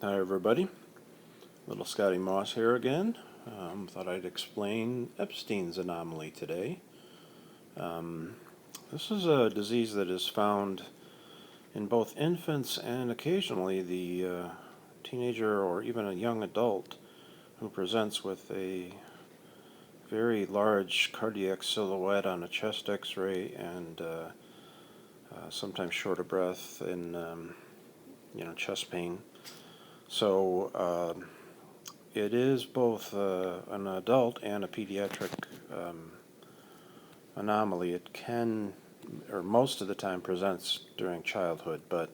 Hi everybody, little Scotty Moss here again. Thought I'd explain Epstein's anomaly today. This is a disease that is found in both infants and occasionally the teenager or even a young adult who presents with a very large cardiac silhouette on a chest x-ray and sometimes short of breath and chest pain. So it is both an adult and a pediatric anomaly. It can, or most of the time, presents during childhood, but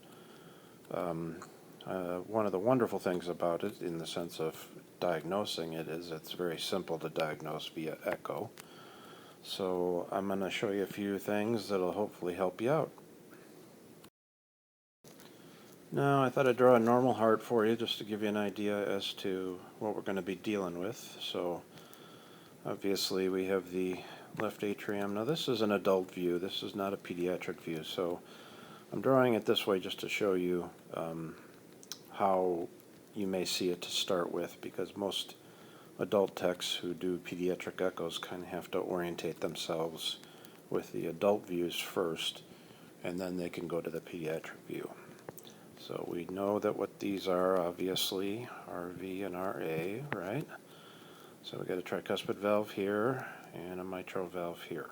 one of the wonderful things about it, in the sense of diagnosing it, is it's very simple to diagnose via echo. So I'm going to show you a few things that'll hopefully help you out. Now, I thought I'd draw a normal heart for you just to give you an idea as to what we're going to be dealing with. So, obviously, we have the left atrium. Now, this is an adult view. This is not a pediatric view. So, I'm drawing it this way just to show you how you may see it to start with, because most adult techs who do pediatric echoes kind of have to orientate themselves with the adult views first, and then they can go to the pediatric view. So we know that what these are, obviously, RV and RA, right? So we got a tricuspid valve here and a mitral valve here.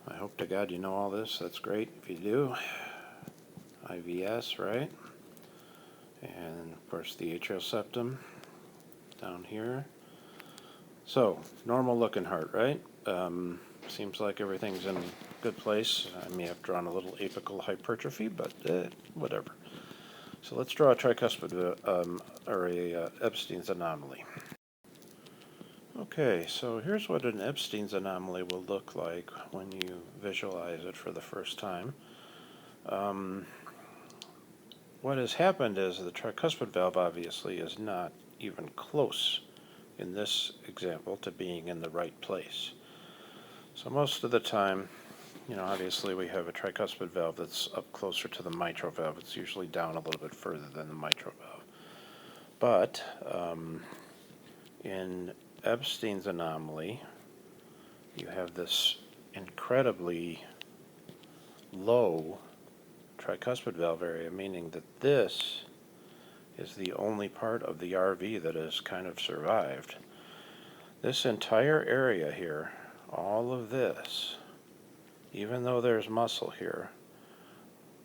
I hope to God you know all this. That's great if you do. IVS, right? And of course the atrial septum down here. So, normal looking heart, right? Seems like everything's in a good place. I may have drawn a little apical hypertrophy, but whatever. So let's draw a tricuspid, or a Epstein's anomaly. Okay, so here's what an Epstein's anomaly will look like when you visualize it for the first time. What has happened is the tricuspid valve obviously is not even close in this example to being in the right place. So most of the time, obviously we have a tricuspid valve that's up closer to the mitral valve. It's usually down a little bit further than the mitral valve. But in Epstein's anomaly, you have this incredibly low tricuspid valve area, meaning that this is the only part of the RV that has kind of survived. This entire area here, all of this, even though there's muscle here,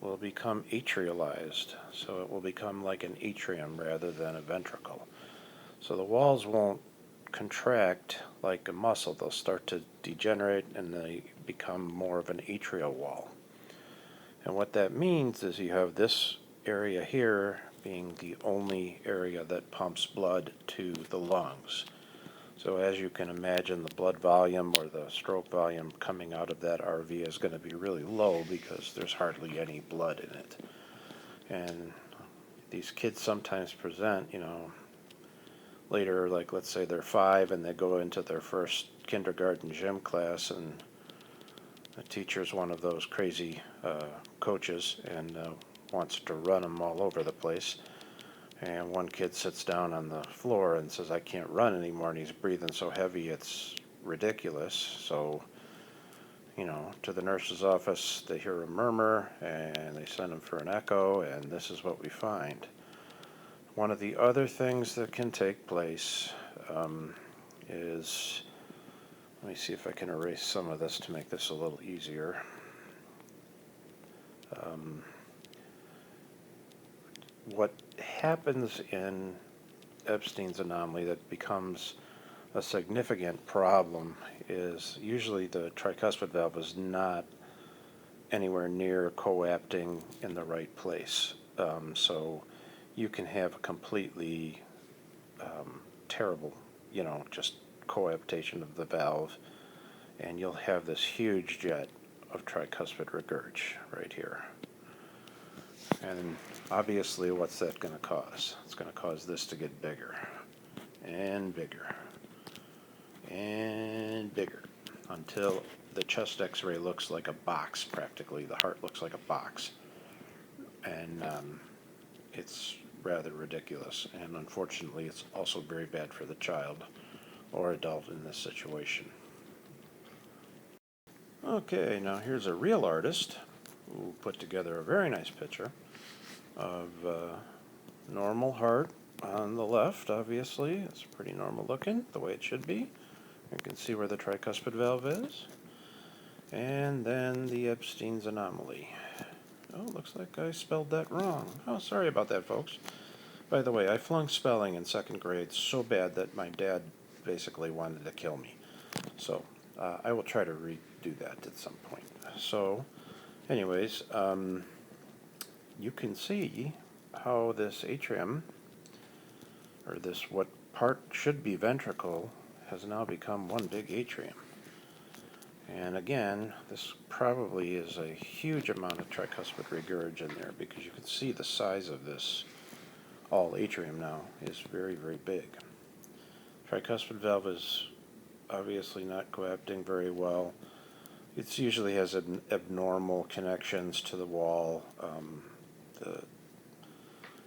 will become atrialized. So it will become like an atrium rather than a ventricle. So the walls won't contract like a muscle. They'll start to degenerate and they become more of an atrial wall. And what that means is you have this area here being the only area that pumps blood to the lungs. So as you can imagine, the blood volume or the stroke volume coming out of that RV is going to be really low because there's hardly any blood in it. And these kids sometimes present, later, like let's say they're 5 and they go into their first kindergarten gym class, and the teacher's one of those crazy coaches and wants to run them all over the place. And one kid sits down on the floor and says, I can't run anymore, and he's breathing so heavy it's ridiculous. So, to the nurse's office, they hear a murmur, and they send him for an echo, and this is what we find. One of the other things that can take place is, let me see if I can erase some of this to make this a little easier. What happens in Epstein's anomaly that becomes a significant problem is usually the tricuspid valve is not anywhere near coapting in the right place. So you can have a completely terrible, just coaptation of the valve, and you'll have this huge jet of tricuspid regurg right here. And obviously, what's that going to cause? It's going to cause this to get bigger and bigger and bigger until the chest x-ray looks like a box practically. The heart looks like a box. And it's rather ridiculous, and unfortunately it's also very bad for the child or adult in this situation. Okay, now here's a real artist who put together a very nice picture of normal heart on the left. Obviously, it's pretty normal looking, the way it should be. You can see where the tricuspid valve is. And then the Epstein's anomaly. Oh, looks like I spelled that wrong. Oh, sorry about that, folks. By the way, I flunked spelling in 2nd grade so bad that my dad basically wanted to kill me. So I will try to redo that at some point. So anyways, you can see how this atrium, or this what part should be ventricle, has now become one big atrium. And again, this probably is a huge amount of tricuspid regurg in there, because you can see the size of this all atrium now is very, very big. Tricuspid valve is obviously not coapting very well. It usually has abnormal connections to the wall.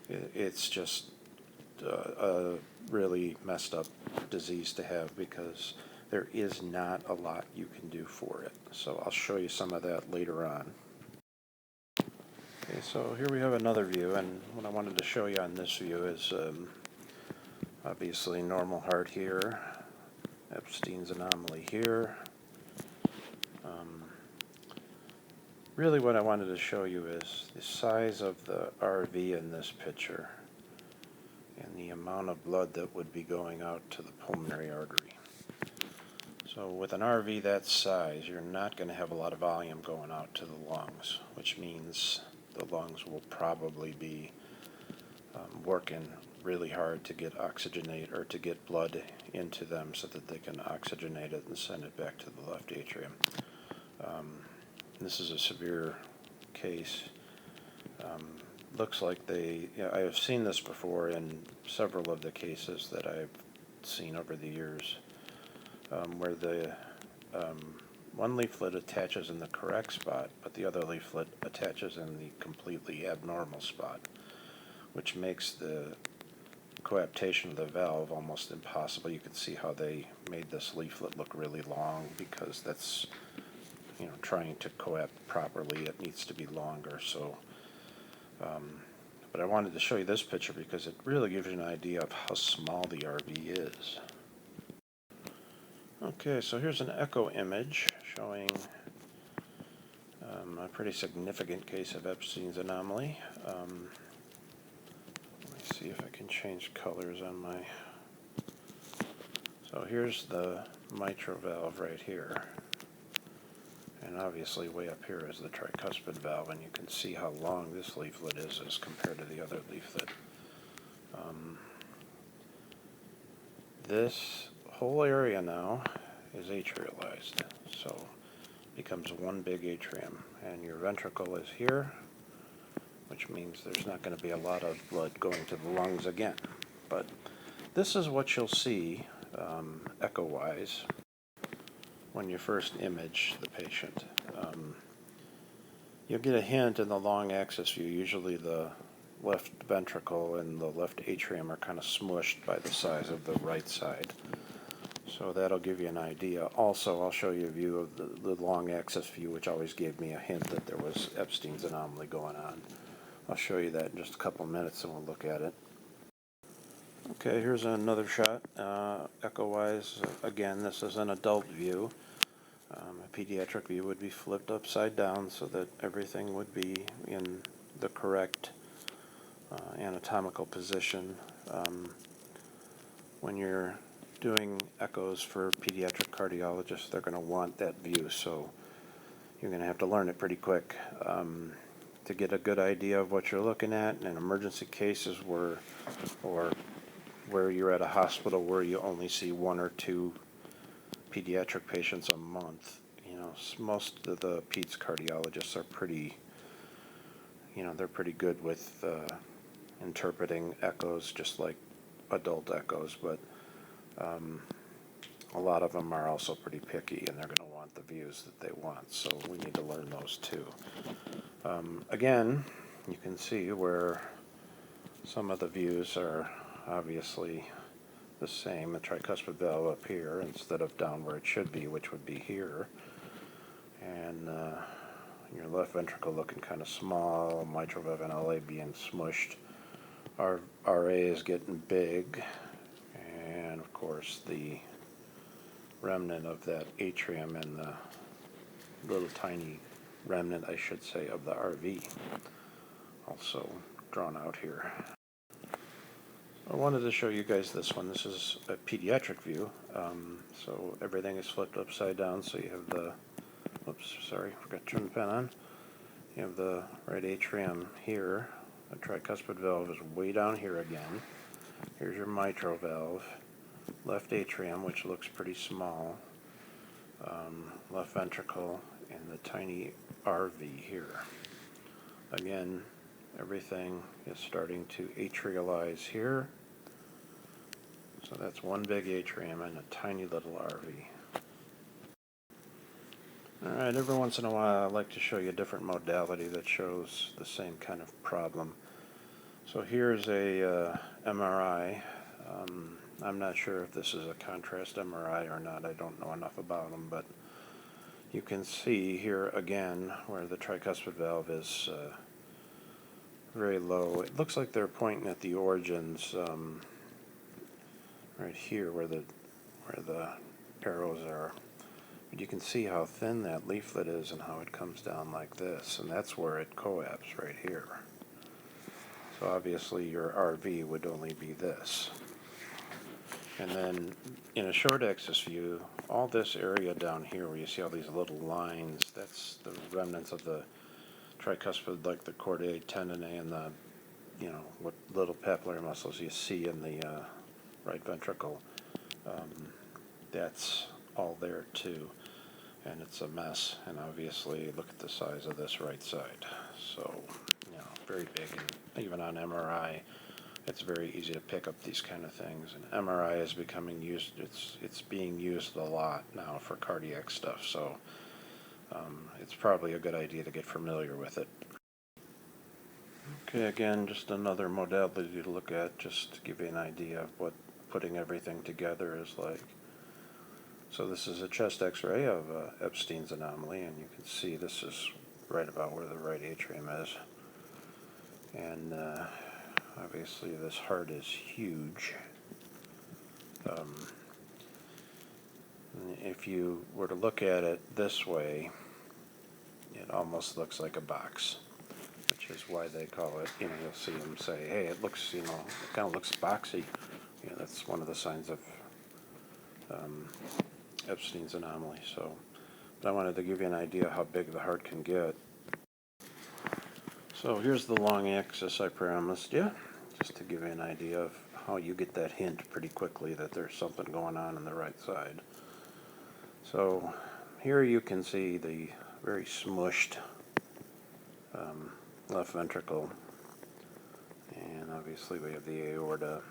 It's just a really messed up disease to have, because there is not a lot you can do for it. So I'll show you some of that later on. Okay, so here we have another view, and what I wanted to show you on this view is obviously normal heart here, Epstein's anomaly here. Really what I wanted to show you is the size of the RV in this picture and the amount of blood that would be going out to the pulmonary artery. So with an RV that size, you're not going to have a lot of volume going out to the lungs, which means the lungs will probably be working really hard to get oxygenate, or to get blood into them so that they can oxygenate it and send it back to the left atrium. This is a severe case. Looks like I have seen this before in several of the cases that I've seen over the years, where the one leaflet attaches in the correct spot, but the other leaflet attaches in the completely abnormal spot, which makes the coaptation of the valve almost impossible. You can see how they made this leaflet look really long, because that's, trying to coapt properly, it needs to be longer. So, but I wanted to show you this picture because it really gives you an idea of how small the RV is. Okay, so here's an echo image showing a pretty significant case of Epstein's anomaly. Let me see if I can change colors on my... So here's the mitral valve right here. And obviously way up here is the tricuspid valve, and you can see how long this leaflet is as compared to the other leaflet. This whole area now is atrialized, so it becomes one big atrium, and your ventricle is here, which means there's not going to be a lot of blood going to the lungs again. But this is what you'll see echo-wise when you first image the patient. You'll get a hint in the long axis view. Usually the left ventricle and the left atrium are kind of smushed by the size of the right side. So that'll give you an idea. Also, I'll show you a view of the long axis view, which always gave me a hint that there was Epstein's anomaly going on. I'll show you that in just a couple minutes, and we'll look at it. Okay, here's another shot. Echo-wise, again, this is an adult view. A pediatric view would be flipped upside down so that everything would be in the correct anatomical position. When you're doing echoes for pediatric cardiologists, they're going to want that view, so you're going to have to learn it pretty quick to get a good idea of what you're looking at. In emergency cases or where you're at a hospital where you only see 1 or 2 pediatric patients a month, most of the peds cardiologists are pretty, they're pretty good with interpreting echoes just like adult echoes, but a lot of them are also pretty picky, and they're going to want the views that they want, so we need to learn those too. Again, you can see where Some of the views are obviously the same. The tricuspid valve up here instead of down where it should be, which would be here. And your left ventricle looking kind of small, mitral valve and LA being smushed. Our RA is getting big, and of course the remnant of that atrium and the little tiny remnant, I should say, of the RV also drawn out here. I wanted to show you guys this one. This is a pediatric view. So everything is flipped upside down, so you have the, oops, sorry, forgot to turn the pen on. You have the right atrium here. The tricuspid valve is way down here again. Here's your mitral valve. Left atrium, which looks pretty small. Left ventricle, and the tiny RV here. Again, everything is starting to atrialize here. So that's one big atrium and a tiny little RV. Alright, every once in a while I like to show you a different modality that shows the same kind of problem. So here's a MRI. I'm not sure if this is a contrast MRI or not. I don't know enough about them, but you can see here again where the tricuspid valve is very low. It looks like they're pointing at the origins right here where the arrows are. But you can see how thin that leaflet is and how it comes down like this, and that's where it collapsed right here. So obviously your RV would only be this. And then in a short axis view, all this area down here where you see all these little lines, that's the remnants of the tricuspid, like the chordae tendineae and the, what little papillary muscles you see in the right ventricle. That's all there too, and it's a mess. And obviously, look at the size of this right side. So, very big, and even on MRI, it's very easy to pick up these kind of things. And MRI is becoming used. It's being used a lot now for cardiac stuff. So. It's probably a good idea to get familiar with it. Okay, again, just another modality to look at, just to give you an idea of what putting everything together is like. So this is a chest x-ray of Epstein's anomaly, and you can see this is right about where the right atrium is. And obviously this heart is huge. If you were to look at it this way, it almost looks like a box, which is why they call it, you'll see them say, hey, it looks, it kind of looks boxy. That's one of the signs of Epstein's anomaly. So, but I wanted to give you an idea how big the heart can get. So here's the long axis I promised you, just to give you an idea of how you get that hint pretty quickly that there's something going on the right side. So here you can see the very smushed left ventricle, and obviously we have the aorta,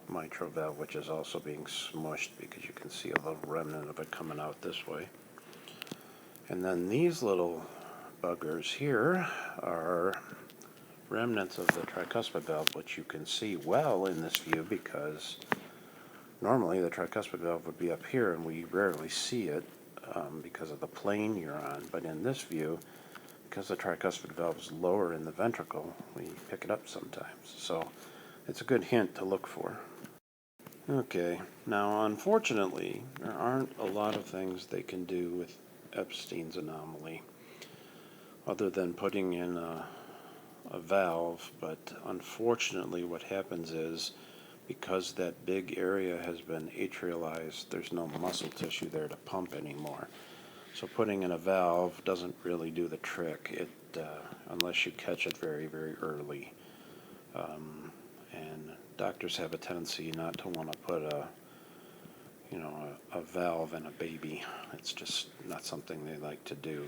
mitral valve, which is also being smushed because you can see a little remnant of it coming out this way. And then these little buggers here are remnants of the tricuspid valve, which you can see well in this view because normally the tricuspid valve would be up here and we rarely see it because of the plane you're on. But in this view, because the tricuspid valve is lower in the ventricle, we pick it up sometimes. So it's a good hint to look for. Okay, now unfortunately, there aren't a lot of things they can do with Epstein's anomaly other than putting in a valve, but unfortunately what happens is because that big area has been atrialized, there's no muscle tissue there to pump anymore. So putting in a valve doesn't really do the trick, unless you catch it very, very early. And doctors have a tendency not to want to put a valve in a baby. It's just not something they like to do.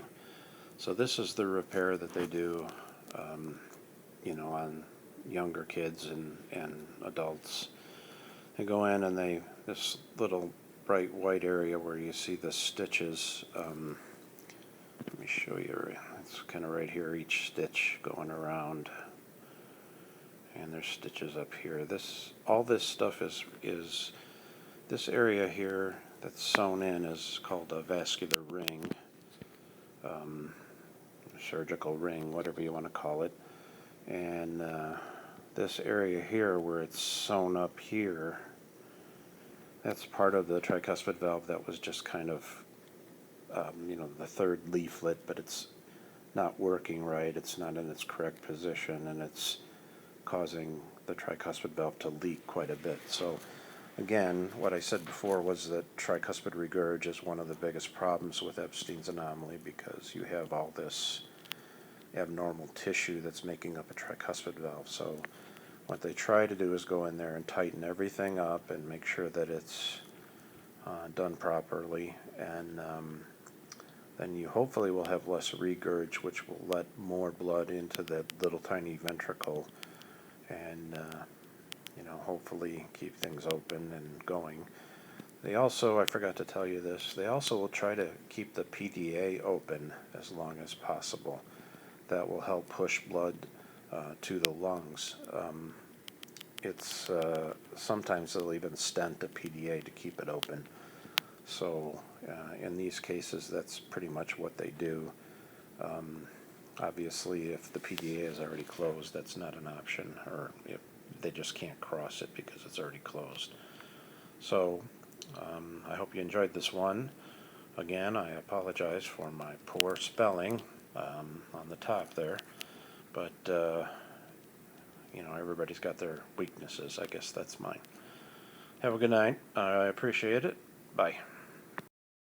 So this is the repair that they do, on younger kids and adults. They go in and this little bright white area where you see the stitches, let me show you, it's kind of right here, each stitch going around. and there's stitches up here. All this stuff is this area here that's sewn in is called a vascular ring, surgical ring, whatever you want to call it. And this area here where it's sewn up here, that's part of the tricuspid valve that was just kind of, the third leaflet, but it's not working right. It's not in its correct position, and it's causing the tricuspid valve to leak quite a bit. So again, what I said before was that tricuspid regurg is one of the biggest problems with Epstein's anomaly, because you have all this abnormal tissue that's making up a tricuspid valve. So what they try to do is go in there and tighten everything up and make sure that it's done properly, and then you hopefully will have less regurg, which will let more blood into that little tiny ventricle, and hopefully keep things open and going. They also, I forgot to tell you this, they also will try to keep the PDA open as long as possible. That will help push blood to the lungs. It's sometimes they'll even stent a PDA to keep it open. So in these cases, that's pretty much what they do. Obviously, if the PDA is already closed, that's not an option, or if they just can't cross it because it's already closed. So I hope you enjoyed this one. Again, I apologize for my poor spelling on the top there, but everybody's got their weaknesses. I guess that's mine. Have a good night. I appreciate it. Bye.